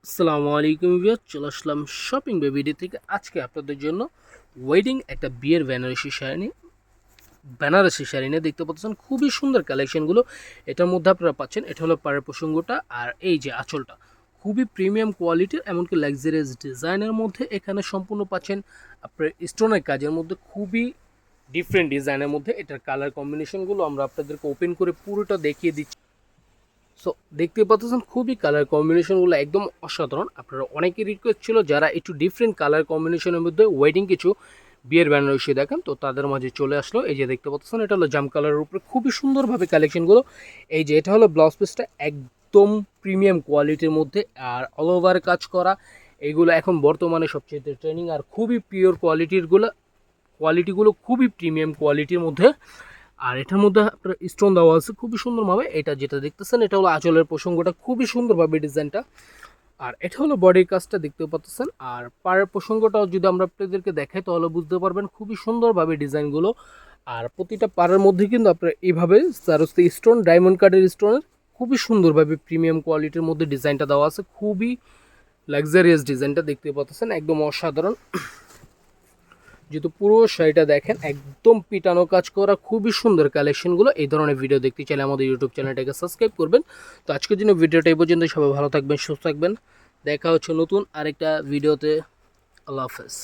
আসসালামু আলাইকুম ভিউয়ার, চলে আসলাম শপিং বেবিডি থেকে। আজকে আপনাদের জন্য ওয়েডিং একটা বিয়ের বেনারসি শাড়ি নিয়ে দেখতে পাচ্ছেন খুবই সুন্দর কালেকশনগুলো এটার মধ্যে আপনারা পাচ্ছেন। এটা হলো পাড়ের প্রসঙ্গটা, আর এই যে আঁচলটা খুবই প্রিমিয়াম কোয়ালিটির, এমনকি লাক্সারিয়াস ডিজাইনের মধ্যে এখানে সম্পূর্ণ পাচ্ছেন। আপনার স্টোনের কাজের মধ্যে খুবই ডিফারেন্ট ডিজাইনের মধ্যে এটার কালার কম্বিনেশনগুলো আমরা আপনাদেরকে ওপেন করে পুরোটা দেখিয়ে দিচ্ছি। সো দেখতে পাচ্ছেন খুবই কালার কম্বিনেশনগুলো একদম অসাধারণ। আপনারা অনেকেই রিকোয়েস্ট ছিল যারা একটু ডিফারেন্ট কালার কম্বিনেশনের মধ্যে ওয়েডিং কিছু বিয়ের বেনারসি দেখেন, তো তাদের মাঝে চলে আসলো। এই যে দেখতে পাচ্ছেন এটা হলো জাম কালারের উপরে খুবই সুন্দরভাবে কালেকশনগুলো। এই যে এটা হলো ব্লাউজ পিসটা একদম প্রিমিয়াম কোয়ালিটির মধ্যে, আর অল ওভার কাজ করা। এইগুলো এখন বর্তমানে সবচেয়ে ট্রেনিং, আর খুবই পিওর কোয়ালিটিগুলো খুবই প্রিমিয়াম কোয়ালিটির মধ্যে। আর এটার মধ্যে আপনার স্টোন দেওয়া আছে খুবই সুন্দরভাবে। এটা যেটা দেখতেছেন এটা হলো আঁচলের প্রসঙ্গটা, খুবই সুন্দরভাবে ডিজাইনটা। আর এটা হলো বডির কাজটা দেখতে পাচ্ছেন। আর পাড়ের প্রসঙ্গটাও যদি আমরা আপনাদেরকে দেখাই তাহলে বুঝতে পারবেন খুবই সুন্দরভাবে ডিজাইনগুলো। আর প্রতিটা পাড়ের মধ্যে কিন্তু আপনার এইভাবে সারস্তি স্টোন, ডায়মন্ড কাটের স্টোনের খুবই সুন্দরভাবে প্রিমিয়াম কোয়ালিটির মধ্যে ডিজাইনটা দেওয়া আছে। খুবই লাক্সারিয়াস ডিজাইনটা দেখতে পাচ্ছেন, একদম অসাধারণ। যেহেতু পুরো শাড়িটা দেখেন একদম পিটানো কাজ করা, খুবই সুন্দর কালেকশনগুলো। এই ধরনের ভিডিও দেখতে চাইলে আমাদের ইউটিউব চ্যানেলটাকে সাবস্ক্রাইব করবেন। তো আজকের জন্য ভিডিওটা এই পর্যন্ত। সবাই ভালো থাকবেন, সুস্থ থাকবেন। দেখা হচ্ছে নতুন আরেকটা ভিডিওতে। আল্লাহ হাফেজ।